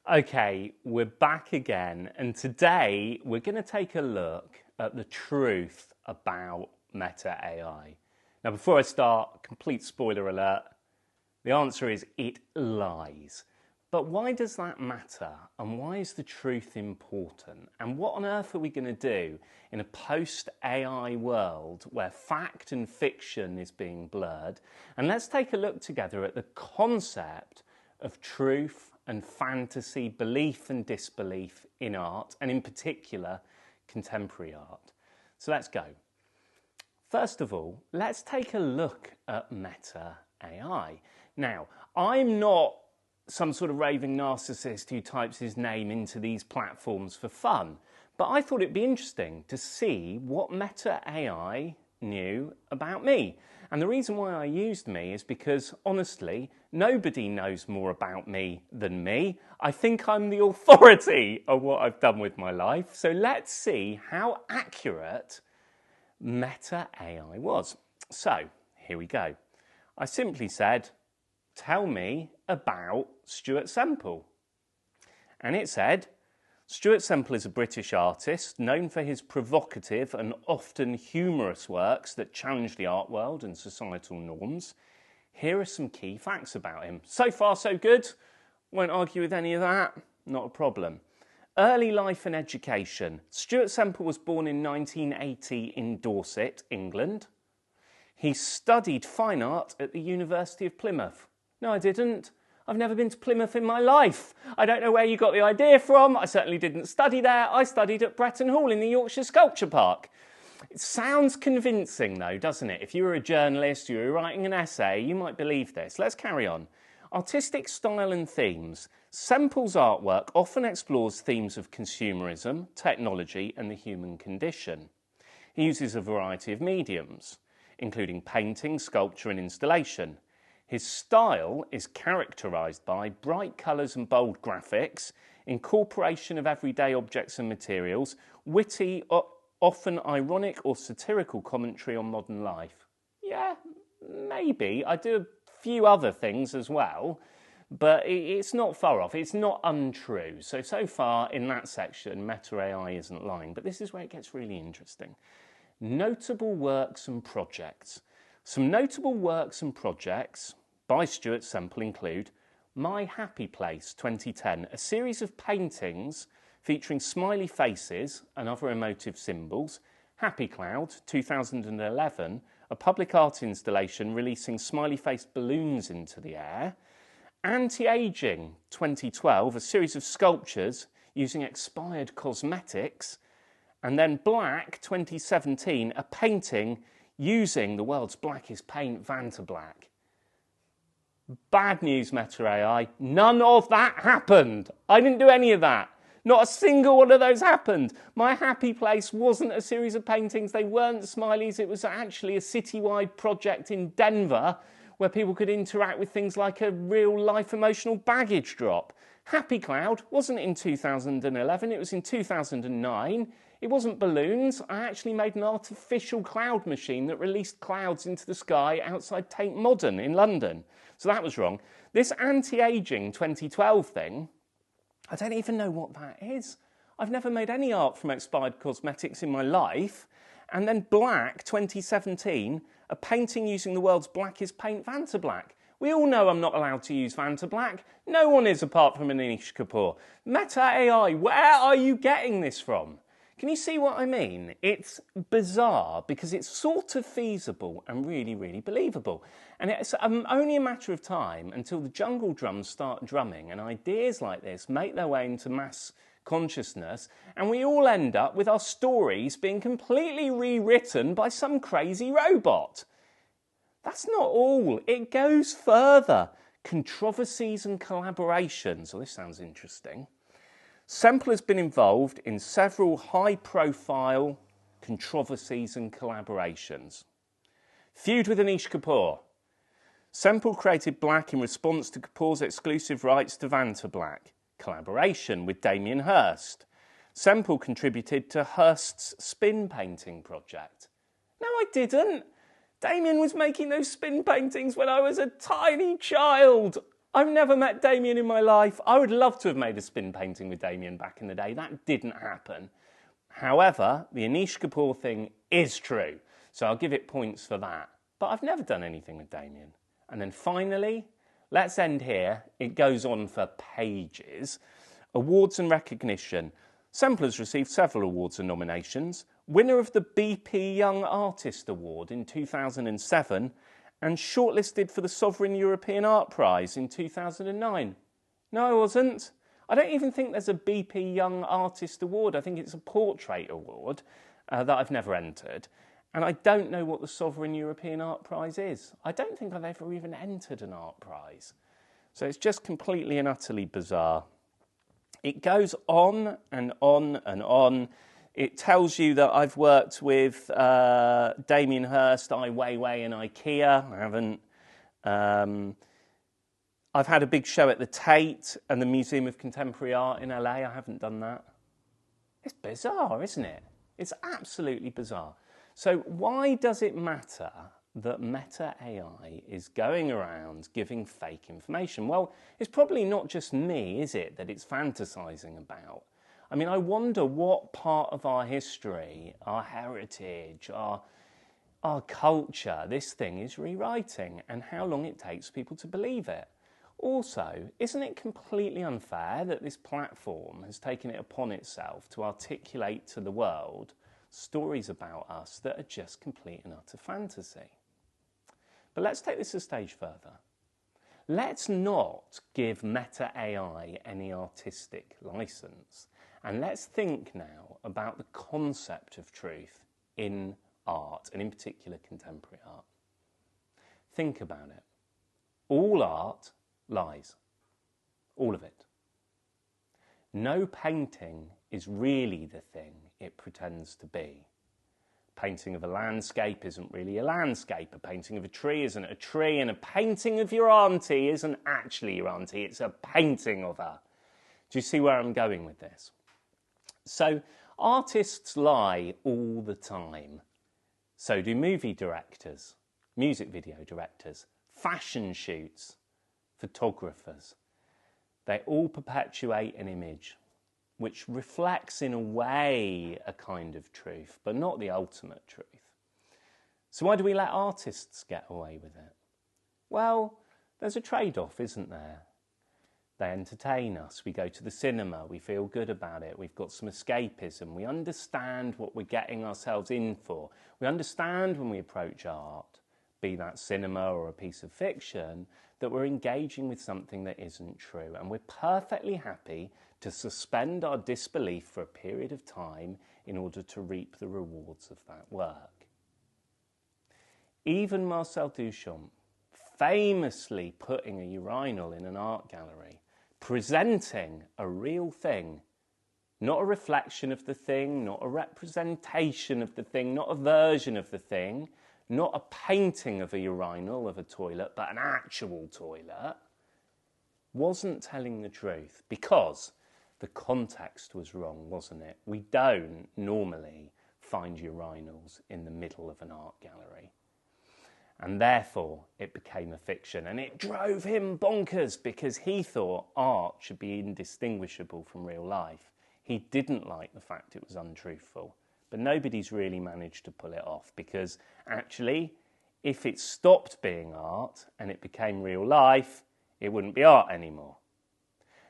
Okay, we're back again, and today we're going to take a look at the truth about Meta AI. Now, before I start, complete spoiler alert, the answer is it lies. But why does that matter, and why is the truth important? And what on earth are we going to do in a post-AI world where fact and fiction is being blurred? And let's take a look together at the concept of truth and fantasy, belief and disbelief in art, and in particular, contemporary art. So let's go. First of all, let's take a look at Meta AI. Now, I'm not some sort of raving narcissist who types his name into these platforms for fun, but I thought it'd be interesting to see what Meta AI knew about me. And the reason why I used me is because, honestly, nobody knows more about me than me. I think I'm the authority of what I've done with my life. So let's see how accurate Meta AI was. So here we go. I simply said, tell me about Stuart Semple. And it said, Stuart Semple is a British artist known for his provocative and often humorous works that challenge the art world and societal norms. Here are some key facts about him. So far, so good. Won't argue with any of that. Not a problem. Early life and education. Stuart Semple was born in 1980 in Dorset, England. He studied fine art at the University of Plymouth. No, I didn't. I've never been to Plymouth in my life. I don't know where you got the idea from. I certainly didn't study there. I studied at Bretton Hall in the Yorkshire Sculpture Park. It sounds convincing though, doesn't it? If you were a journalist, you were writing an essay, you might believe this. Let's carry on. Artistic style and themes. Semple's artwork often explores themes of consumerism, technology and the human condition. He uses a variety of mediums, including painting, sculpture and installation. His style is characterised by bright colours and bold graphics, incorporation of everyday objects and materials, witty, often ironic or satirical commentary on modern life. Yeah, maybe. I do a few other things as well, but it's not far off. It's not untrue. So far in that section, Meta AI isn't lying, but this is where it gets really interesting. Notable works and projects. Some notable works and projects by Stuart Semple include My Happy Place 2010, a series of paintings featuring smiley faces and other emotive symbols. Happy Cloud 2011, a public art installation releasing smiley-faced balloons into the air. Anti-Aging 2012, a series of sculptures using expired cosmetics. And then Black 2017, a painting using the world's blackest paint, Vantablack. Bad news, Meta AI. None of that happened. I didn't do any of that. Not a single one of those happened. My Happy Place wasn't a series of paintings. They weren't smileys. It was actually a citywide project in Denver where people could interact with things like a real-life emotional baggage drop. Happy Cloud wasn't in 2011. It was in 2009. It wasn't balloons. I actually made an artificial cloud machine that released clouds into the sky outside Tate Modern in London. So that was wrong. This anti-aging 2012 thing, I don't even know what that is. I've never made any art from expired cosmetics in my life. And then Black 2017, a painting using the world's blackest paint, Vantablack. We all know I'm not allowed to use Vantablack. No one is apart from Anish Kapoor. Meta AI, where are you getting this from? Can you see what I mean? It's bizarre because it's sort of feasible and really, really believable. And it's only a matter of time until the jungle drums start drumming and ideas like this make their way into mass consciousness and we all end up with our stories being completely rewritten by some crazy robot. That's not all. It goes further. Controversies and collaborations. Well, this sounds interesting. Semple has been involved in several high-profile controversies and collaborations. Feud with Anish Kapoor. Semple created Black in response to Kapoor's exclusive rights to Vantablack. Collaboration with Damien Hirst. Semple contributed to Hirst's spin painting project. No, I didn't. Damien was making those spin paintings when I was a tiny child. I've never met Damien in my life. I would love to have made a spin painting with Damien back in the day. That didn't happen. However, the Anish Kapoor thing is true, so I'll give it points for that. But I've never done anything with Damien. And then finally, let's end here. It goes on for pages. Awards and recognition. Semple has received several awards and nominations. Winner of the BP Young Artist Award in 2007 and shortlisted for the Sovereign European Art Prize in 2009. No, I wasn't. I don't even think there's a BP Young Artist Award. I think it's a portrait award that I've never entered. And I don't know what the Sovereign European Art Prize is. I don't think I've ever even entered an art prize. So it's just completely and utterly bizarre. It goes on and on and on. It tells you that I've worked with Damien Hirst, Ai Weiwei and IKEA. I haven't. I've had a big show at the Tate and the Museum of Contemporary Art in LA. I haven't done that. It's bizarre, isn't it? It's absolutely bizarre. So why does it matter that Meta AI is going around giving fake information? Well, it's probably not just me, is it, that it's fantasizing about? I mean, I wonder what part of our history, our heritage, our culture this thing is rewriting and how long it takes people to believe it. Also, isn't it completely unfair that this platform has taken it upon itself to articulate to the world stories about us that are just complete and utter fantasy? But let's take this a stage further. Let's not give Meta AI any artistic license. And let's think now about the concept of truth in art, and in particular contemporary art. Think about it. All art lies. All of it. No painting is really the thing it pretends to be. A painting of a landscape isn't really a landscape. A painting of a tree isn't a tree. And a painting of your auntie isn't actually your auntie. It's a painting of her. Do you see where I'm going with this? So artists lie all the time. So do movie directors, music video directors, fashion shoots, photographers. They all perpetuate an image which reflects in a way a kind of truth, but not the ultimate truth. So why do we let artists get away with it? Well, there's a trade-off, isn't there? They entertain us, we go to the cinema, we feel good about it, we've got some escapism, we understand what we're getting ourselves in for. We understand when we approach art, be that cinema or a piece of fiction, that we're engaging with something that isn't true. And we're perfectly happy to suspend our disbelief for a period of time in order to reap the rewards of that work. Even Marcel Duchamp, famously putting a urinal in an art gallery, presenting a real thing, not a reflection of the thing, not a representation of the thing, not a version of the thing, not a painting of a urinal, of a toilet, but an actual toilet, wasn't telling the truth because the context was wrong, wasn't it? We don't normally find urinals in the middle of an art gallery. And therefore, it became a fiction. And it drove him bonkers because he thought art should be indistinguishable from real life. He didn't like the fact it was untruthful. But nobody's really managed to pull it off because actually, if it stopped being art and it became real life, it wouldn't be art anymore.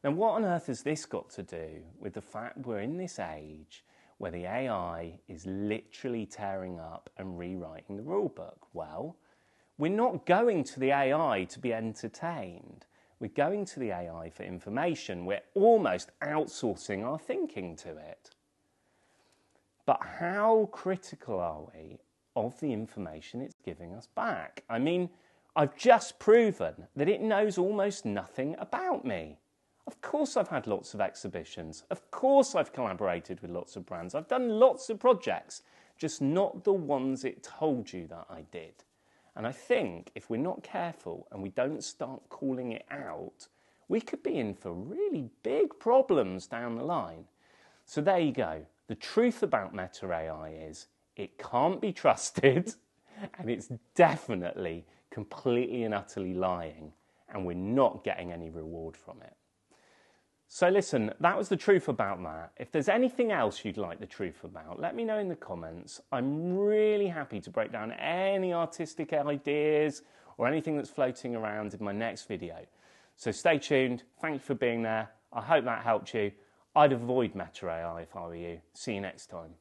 Now, what on earth has this got to do with the fact we're in this age where the AI is literally tearing up and rewriting the rule book? Well, we're not going to the AI to be entertained. We're going to the AI for information. We're almost outsourcing our thinking to it. But how critical are we of the information it's giving us back? I mean, I've just proven that it knows almost nothing about me. Of course I've had lots of exhibitions. Of course I've collaborated with lots of brands. I've done lots of projects, just not the ones it told you that I did. And I think if we're not careful and we don't start calling it out, we could be in for really big problems down the line. So there you go. The truth about Meta AI is it can't be trusted and it's definitely completely and utterly lying. and we're not getting any reward from it. So listen, that was the truth about that. If there's anything else you'd like the truth about, let me know in the comments. I'm really happy to break down any artistic ideas or anything that's floating around in my next video. So stay tuned. Thank you for being there. I hope that helped you. I'd avoid Meta AI if I were you. See you next time.